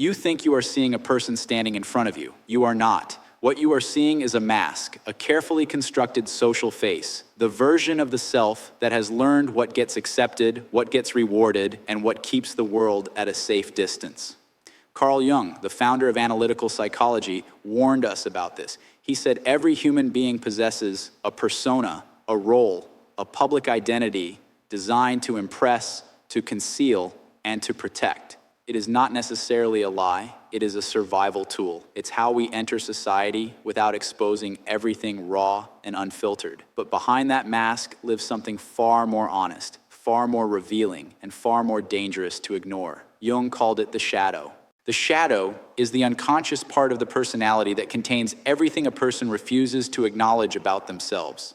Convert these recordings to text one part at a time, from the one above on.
You think you are seeing a person standing in front of you. You are not. What you are seeing is a mask, a carefully constructed social face, the version of the self that has learned what gets accepted, what gets rewarded, and what keeps the world at a safe distance. Carl Jung, the founder of analytical psychology, warned us about this. He said every human being possesses a persona, a role, a public identity designed to impress, to conceal, and to protect. It is not necessarily a lie, it is a survival tool. It's how we enter society without exposing everything raw and unfiltered. But behind that mask lives something far more honest, far more revealing, and far more dangerous to ignore. Jung called it the shadow. The shadow is the unconscious part of the personality that contains everything a person refuses to acknowledge about themselves.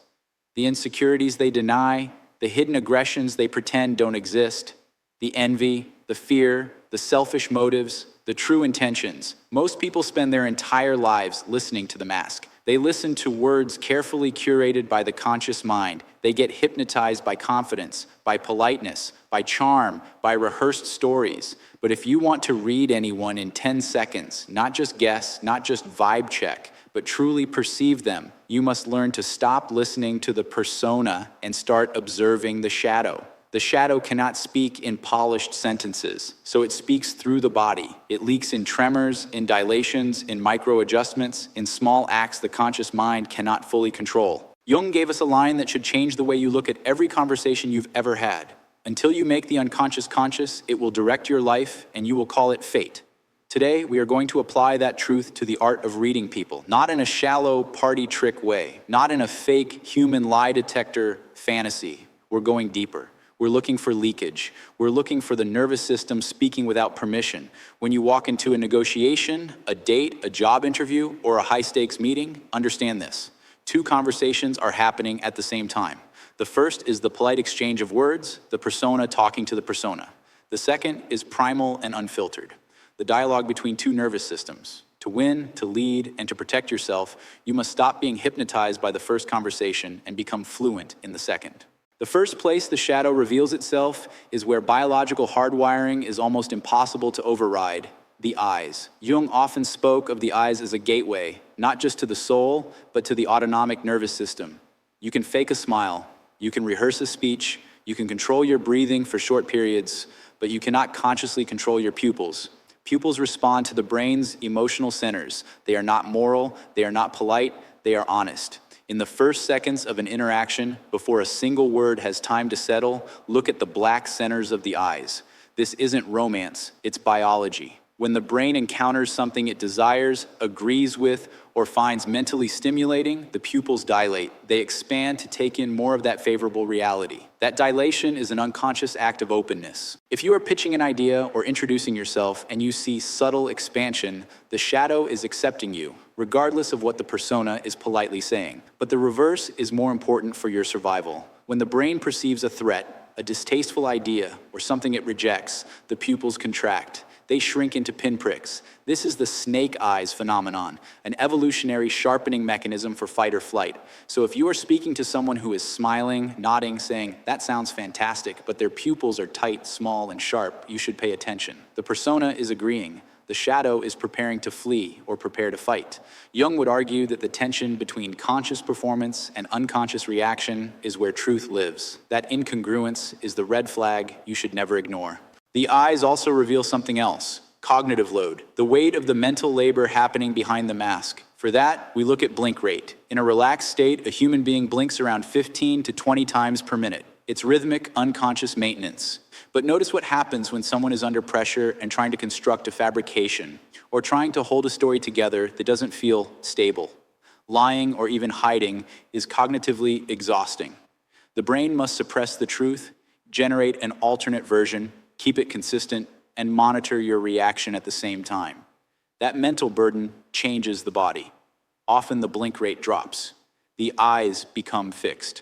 The insecurities they deny, the hidden aggressions they pretend don't exist, the envy, the fear, the selfish motives, the true intentions. Most people spend their entire lives listening to the mask. They listen to words carefully curated by the conscious mind. They get hypnotized by confidence, by politeness, by charm, by rehearsed stories. But if you want to read anyone in 10 seconds, not just guess, not just vibe check, but truly perceive them, you must learn to stop listening to the persona and start observing the shadow. The shadow cannot speak in polished sentences, so it speaks through the body. It leaks in tremors, in dilations, in micro-adjustments, in small acts the conscious mind cannot fully control. Jung gave us a line that should change the way you look at every conversation you've ever had. Until you make the unconscious conscious, it will direct your life, and you will call it fate. Today, we are going to apply that truth to the art of reading people, not in a shallow party trick way, not in a fake human lie detector fantasy. We're going deeper. We're looking for leakage. We're looking for the nervous system speaking without permission. When you walk into a negotiation, a date, a job interview, or a high-stakes meeting, understand this. Two conversations are happening at the same time. The first is the polite exchange of words, the persona talking to the persona. The second is primal and unfiltered, the dialogue between two nervous systems. To win, to lead, and to protect yourself, you must stop being hypnotized by the first conversation and become fluent in the second. The first place the shadow reveals itself is where biological hardwiring is almost impossible to override: the eyes. Jung often spoke of the eyes as a gateway, not just to the soul, but to the autonomic nervous system. You can fake a smile, you can rehearse a speech, you can control your breathing for short periods, but you cannot consciously control your pupils. Pupils respond to the brain's emotional centers. They are not moral, they are not polite, they are honest. In the first seconds of an interaction, before a single word has time to settle, look at the black centers of the eyes. This isn't romance, it's biology. When the brain encounters something it desires, agrees with, or finds mentally stimulating, the pupils dilate. They expand to take in more of that favorable reality. That dilation is an unconscious act of openness. If you are pitching an idea or introducing yourself and you see subtle expansion, the shadow is accepting you, regardless of what the persona is politely saying. But the reverse is more important for your survival. When the brain perceives a threat, a distasteful idea, or something it rejects, the pupils contract. They shrink into pinpricks. This is the snake eyes phenomenon, an evolutionary sharpening mechanism for fight or flight. So if you are speaking to someone who is smiling, nodding, saying, "That sounds fantastic," but their pupils are tight, small, and sharp, you should pay attention. The persona is agreeing. The shadow is preparing to flee or prepare to fight. Jung would argue that the tension between conscious performance and unconscious reaction is where truth lives. That incongruence is the red flag you should never ignore. The eyes also reveal something else: cognitive load, the weight of the mental labor happening behind the mask. For that, we look at blink rate. In a relaxed state, a human being blinks around 15 to 20 times per minute. It's rhythmic, unconscious maintenance. But notice what happens when someone is under pressure and trying to construct a fabrication, or trying to hold a story together that doesn't feel stable. Lying or even hiding is cognitively exhausting. The brain must suppress the truth, generate an alternate version, keep it consistent, and monitor your reaction at the same time. That mental burden changes the body. Often the blink rate drops. The eyes become fixed.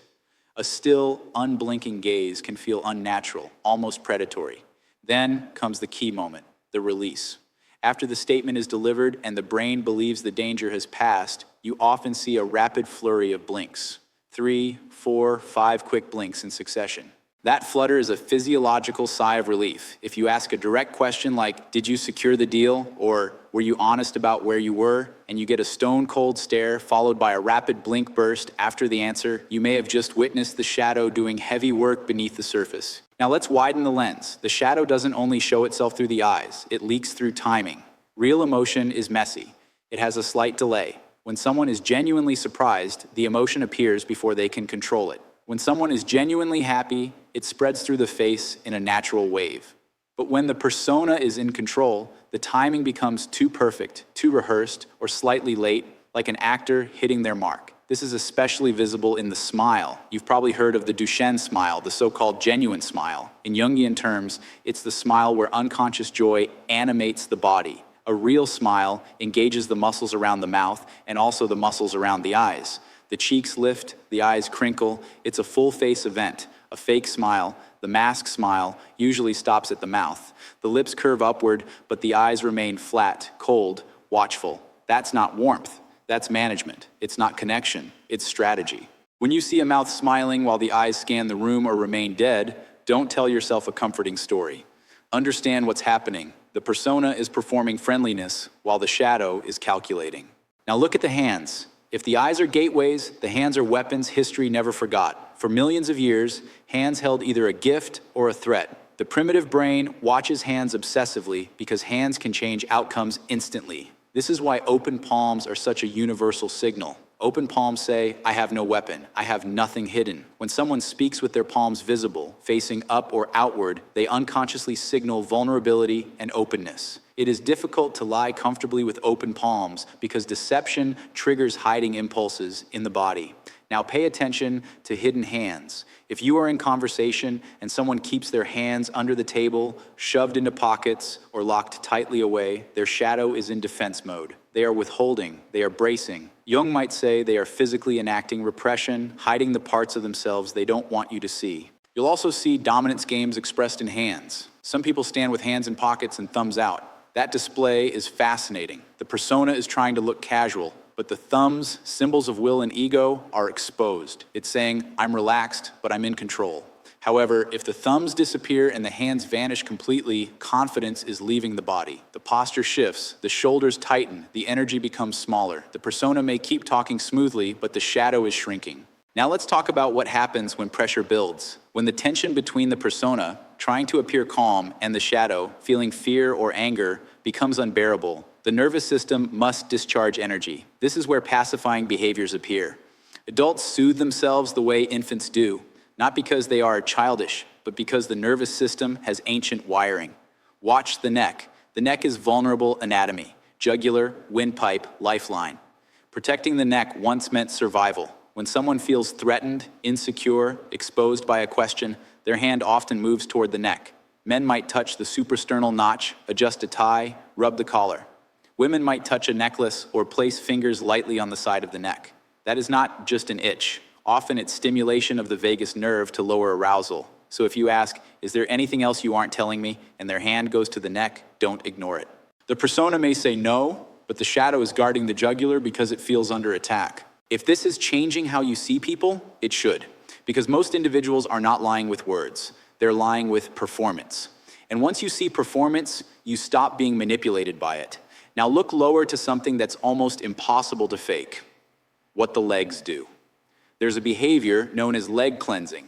A still, unblinking gaze can feel unnatural, almost predatory. Then comes the key moment, the release. After the statement is delivered and the brain believes the danger has passed, you often see a rapid flurry of blinks. 3, 4, 5 quick blinks in succession. That flutter is a physiological sigh of relief. If you ask a direct question like, "Did you secure the deal?" or "Were you honest about where you were?" and you get a stone-cold stare followed by a rapid blink burst after the answer, you may have just witnessed the shadow doing heavy work beneath the surface. Now let's widen the lens. The shadow doesn't only show itself through the eyes, it leaks through timing. Real emotion is messy. It has a slight delay. When someone is genuinely surprised, the emotion appears before they can control it. When someone is genuinely happy, it spreads through the face in a natural wave. But when the persona is in control, the timing becomes too perfect, too rehearsed, or slightly late, like an actor hitting their mark. This is especially visible in the smile. You've probably heard of the Duchenne smile, the so-called genuine smile. In Jungian terms, it's the smile where unconscious joy animates the body. A real smile engages the muscles around the mouth and also the muscles around the eyes. The cheeks lift, the eyes crinkle. It's a full-face event. A fake smile, the mask smile, usually stops at the mouth. The lips curve upward, but the eyes remain flat, cold, watchful. That's not warmth. That's management. It's not connection. It's strategy. When you see a mouth smiling while the eyes scan the room or remain dead, don't tell yourself a comforting story. Understand what's happening. The persona is performing friendliness while the shadow is calculating. Now look at the hands. If the eyes are gateways, the hands are weapons history never forgot. For millions of years, hands held either a gift or a threat. The primitive brain watches hands obsessively because hands can change outcomes instantly. This is why open palms are such a universal signal. Open palms say, "I have no weapon, I have nothing hidden." When someone speaks with their palms visible, facing up or outward, they unconsciously signal vulnerability and openness. It is difficult to lie comfortably with open palms because deception triggers hiding impulses in the body. Now pay attention to hidden hands. If you are in conversation and someone keeps their hands under the table, shoved into pockets, or locked tightly away, their shadow is in defense mode. They are withholding, they are bracing. Jung might say they are physically enacting repression, hiding the parts of themselves they don't want you to see. You'll also see dominance games expressed in hands. Some people stand with hands in pockets and thumbs out. That display is fascinating. The persona is trying to look casual, but the thumbs, symbols of will and ego, are exposed. It's saying, "I'm relaxed, but I'm in control." However, if the thumbs disappear and the hands vanish completely, confidence is leaving the body. The posture shifts, the shoulders tighten, the energy becomes smaller. The persona may keep talking smoothly, but the shadow is shrinking. Now let's talk about what happens when pressure builds. When the tension between the persona, trying to appear calm, and the shadow, feeling fear or anger, becomes unbearable, the nervous system must discharge energy. This is where pacifying behaviors appear. Adults soothe themselves the way infants do, not because they are childish, but because the nervous system has ancient wiring. Watch the neck. The neck is vulnerable anatomy: jugular, windpipe, lifeline. Protecting the neck once meant survival. When someone feels threatened, insecure, exposed by a question, their hand often moves toward the neck. Men might touch the suprasternal notch, adjust a tie, rub the collar. Women might touch a necklace or place fingers lightly on the side of the neck. That is not just an itch. Often it's stimulation of the vagus nerve to lower arousal. So if you ask, "Is there anything else you aren't telling me?" and their hand goes to the neck, don't ignore it. The persona may say no, but the shadow is guarding the jugular because it feels under attack. If this is changing how you see people, it should. Because most individuals are not lying with words. They're lying with performance. And once you see performance, you stop being manipulated by it. Now look lower to something that's almost impossible to fake: what the legs do. There's a behavior known as leg cleansing.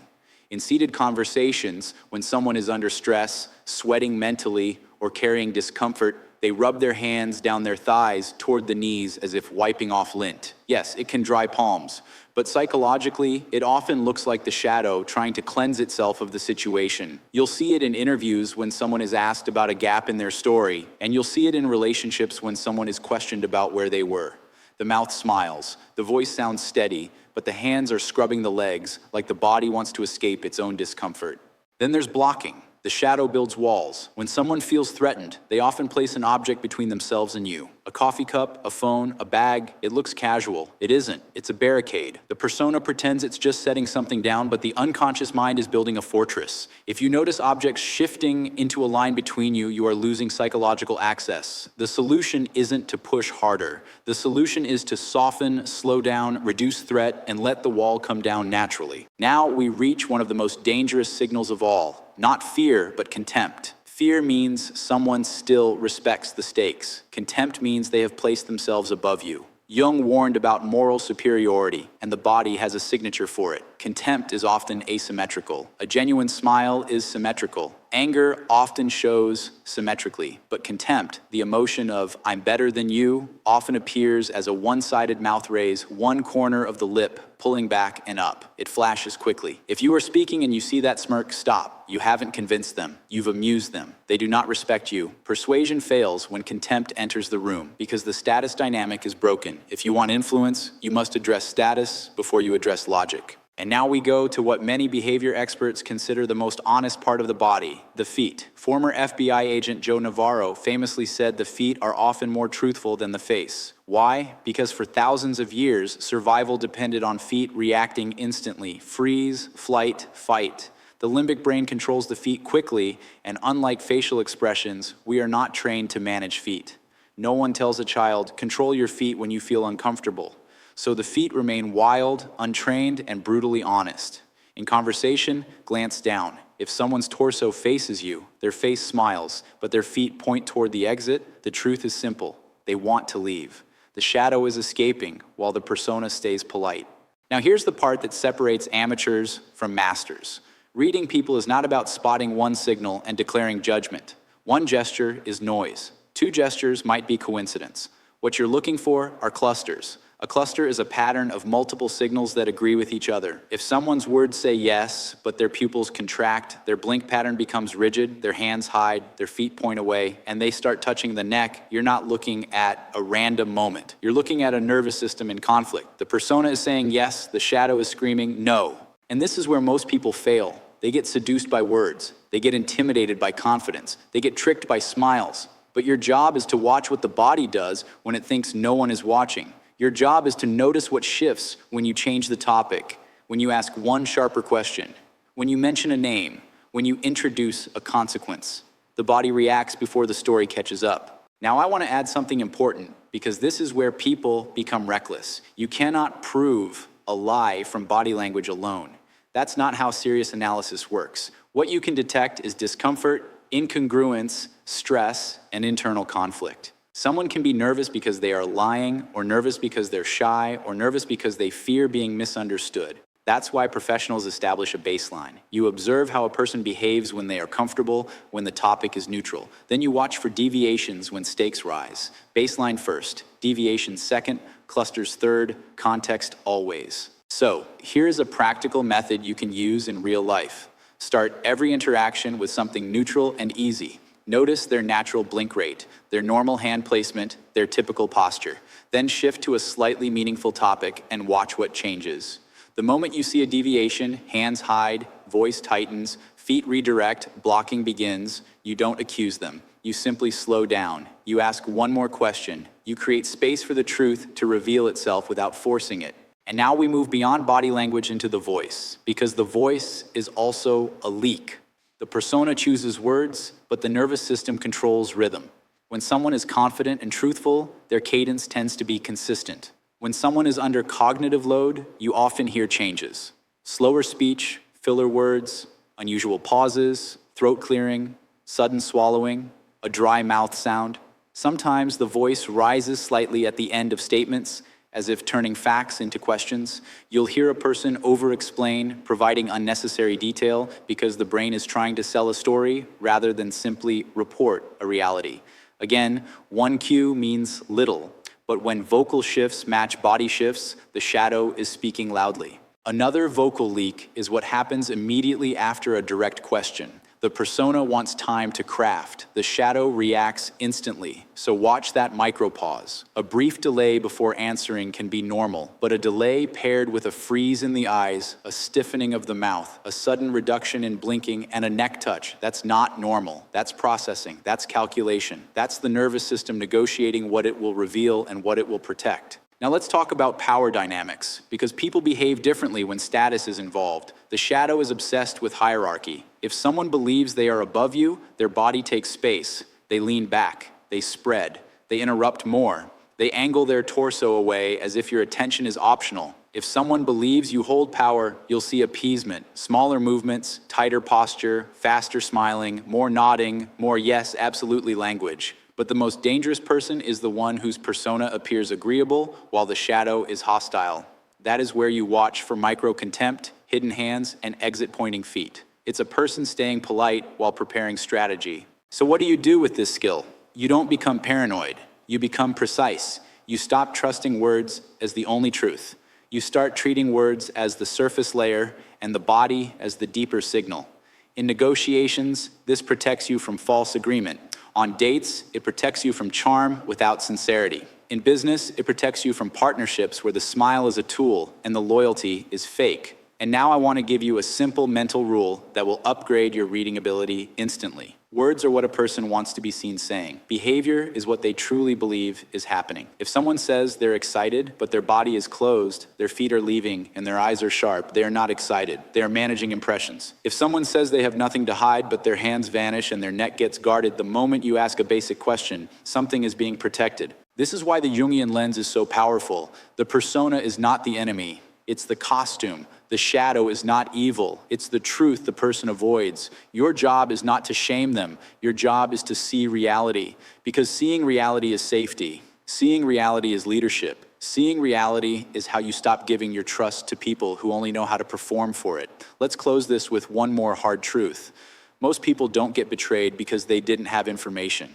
In seated conversations, when someone is under stress, sweating mentally, or carrying discomfort, they rub their hands down their thighs toward the knees as if wiping off lint. Yes, it can dry palms, but psychologically, it often looks like the shadow trying to cleanse itself of the situation. You'll see it in interviews when someone is asked about a gap in their story, and you'll see it in relationships when someone is questioned about where they were. The mouth smiles, the voice sounds steady, but the hands are scrubbing the legs like the body wants to escape its own discomfort. Then there's blocking. The shadow builds walls. When someone feels threatened, they often place an object between themselves and you. A coffee cup, a phone, a bag, it looks casual. It isn't. It's a barricade. The persona pretends it's just setting something down, but the unconscious mind is building a fortress. If you notice objects shifting into a line between you, you are losing psychological access. The solution isn't to push harder. The solution is to soften, slow down, reduce threat, and let the wall come down naturally. Now we reach one of the most dangerous signals of all. Not fear, but contempt. Fear means someone still respects the stakes. Contempt means they have placed themselves above you. Jung warned about moral superiority, and the body has a signature for it. Contempt is often asymmetrical. A genuine smile is symmetrical. Anger often shows symmetrically, but contempt, the emotion of "I'm better than you," often appears as a one-sided mouth raise, one corner of the lip pulling back and up. It flashes quickly. If you are speaking and you see that smirk, stop. You haven't convinced them. You've amused them. They do not respect you. Persuasion fails when contempt enters the room because the status dynamic is broken. If you want influence, you must address status before you address logic. And now we go to what many behavior experts consider the most honest part of the body, the feet. Former FBI agent Joe Navarro famously said the feet are often more truthful than the face. Why? Because for thousands of years, survival depended on feet reacting instantly. Freeze, flight, fight. The limbic brain controls the feet quickly, and unlike facial expressions, we are not trained to manage feet. No one tells a child, control your feet when you feel uncomfortable. So the feet remain wild, untrained, and brutally honest. In conversation, glance down. If someone's torso faces you, their face smiles, but their feet point toward the exit, the truth is simple. They want to leave. The shadow is escaping, while the persona stays polite. Now here's the part that separates amateurs from masters. Reading people is not about spotting one signal and declaring judgment. One gesture is noise. Two gestures might be coincidence. What you're looking for are clusters. A cluster is a pattern of multiple signals that agree with each other. If someone's words say yes, but their pupils contract, their blink pattern becomes rigid, their hands hide, their feet point away, and they start touching the neck, you're not looking at a random moment. You're looking at a nervous system in conflict. The persona is saying yes, the shadow is screaming no. And this is where most people fail. They get seduced by words. They get intimidated by confidence. They get tricked by smiles. But your job is to watch what the body does when it thinks no one is watching. Your job is to notice what shifts when you change the topic, when you ask one sharper question, when you mention a name, when you introduce a consequence. The body reacts before the story catches up. Now I want to add something important because this is where people become reckless. You cannot prove a lie from body language alone. That's not how serious analysis works. What you can detect is discomfort, incongruence, stress, and internal conflict. Someone can be nervous because they are lying, or nervous because they're shy, or nervous because they fear being misunderstood. That's why professionals establish a baseline. You observe how a person behaves when they are comfortable, when the topic is neutral. Then you watch for deviations when stakes rise. Baseline first, deviations second, clusters third, context always. So, here's a practical method you can use in real life. Start every interaction with something neutral and easy. Notice their natural blink rate, their normal hand placement, their typical posture. Then shift to a slightly meaningful topic and watch what changes. The moment you see a deviation, hands hide, voice tightens, feet redirect, blocking begins, you don't accuse them. You simply slow down. You ask one more question. You create space for the truth to reveal itself without forcing it. And now we move beyond body language into the voice, because the voice is also a leak. The persona chooses words, but the nervous system controls rhythm. When someone is confident and truthful, their cadence tends to be consistent. When someone is under cognitive load, you often hear changes. Slower speech, filler words, unusual pauses, throat clearing, sudden swallowing, a dry mouth sound. Sometimes the voice rises slightly at the end of statements, as if turning facts into questions. You'll hear a person over-explain, providing unnecessary detail because the brain is trying to sell a story rather than simply report a reality. Again, one cue means little, but when vocal shifts match body shifts, the shadow is speaking loudly. Another vocal leak is what happens immediately after a direct question. The persona wants time to craft. The shadow reacts instantly. So watch that micropause. A brief delay before answering can be normal, but a delay paired with a freeze in the eyes, a stiffening of the mouth, a sudden reduction in blinking, and a neck touch, that's not normal. That's processing. That's calculation. That's the nervous system negotiating what it will reveal and what it will protect. Now let's talk about power dynamics, because people behave differently when status is involved. The shadow is obsessed with hierarchy. If someone believes they are above you, their body takes space. They lean back, they spread, they interrupt more, they angle their torso away as if your attention is optional. If someone believes you hold power, you'll see appeasement, smaller movements, tighter posture, faster smiling, more nodding, more yes, absolutely language. But the most dangerous person is the one whose persona appears agreeable while the shadow is hostile. That is where you watch for micro-contempt, hidden hands, and exit-pointing feet. It's a person staying polite while preparing strategy. So what do you do with this skill? You don't become paranoid. You become precise. You stop trusting words as the only truth. You start treating words as the surface layer and the body as the deeper signal. In negotiations, this protects you from false agreement. On dates, it protects you from charm without sincerity. In business, it protects you from partnerships where the smile is a tool and the loyalty is fake. And now I want to give you a simple mental rule that will upgrade your reading ability instantly. Words are what a person wants to be seen saying. Behavior is what they truly believe is happening. If someone says they're excited, but their body is closed, their feet are leaving, and their eyes are sharp, they are not excited. They are managing impressions. If someone says they have nothing to hide, but their hands vanish and their neck gets guarded the moment you ask a basic question, something is being protected. This is why the Jungian lens is so powerful. The persona is not the enemy. It's the costume. The shadow is not evil. It's the truth the person avoids. Your job is not to shame them. Your job is to see reality. Because seeing reality is safety. Seeing reality is leadership. Seeing reality is how you stop giving your trust to people who only know how to perform for it. Let's close this with one more hard truth. Most people don't get betrayed because they didn't have information.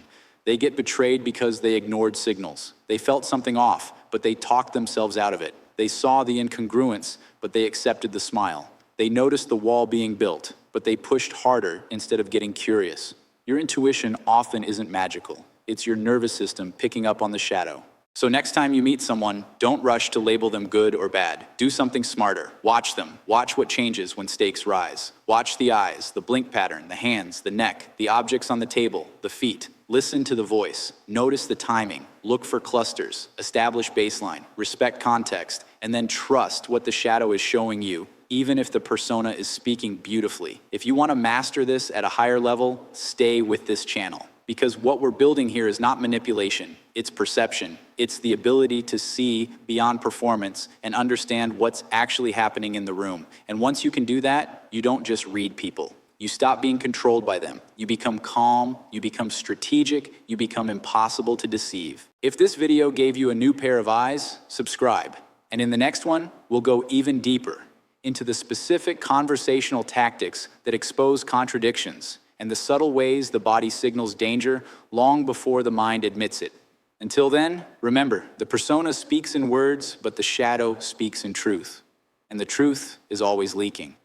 They get betrayed because they ignored signals. They felt something off, but they talked themselves out of it. They saw the incongruence, but they accepted the smile. They noticed the wall being built, but they pushed harder instead of getting curious. Your intuition often isn't magical. It's your nervous system picking up on the shadow. So next time you meet someone, don't rush to label them good or bad. Do something smarter. Watch them. Watch what changes when stakes rise. Watch the eyes, the blink pattern, the hands, the neck, the objects on the table, the feet. Listen to the voice. Notice the timing. Look for clusters. Establish baseline. Respect context. And then trust what the shadow is showing you, even if the persona is speaking beautifully. If you want to master this at a higher level, stay with this channel. Because what we're building here is not manipulation, it's perception. It's the ability to see beyond performance and understand what's actually happening in the room. And once you can do that, you don't just read people. You stop being controlled by them. You become calm, you become strategic, you become impossible to deceive. If this video gave you a new pair of eyes, subscribe. And in the next one, we'll go even deeper into the specific conversational tactics that expose contradictions and the subtle ways the body signals danger long before the mind admits it. Until then, remember, the persona speaks in words, but the shadow speaks in truth. And the truth is always leaking.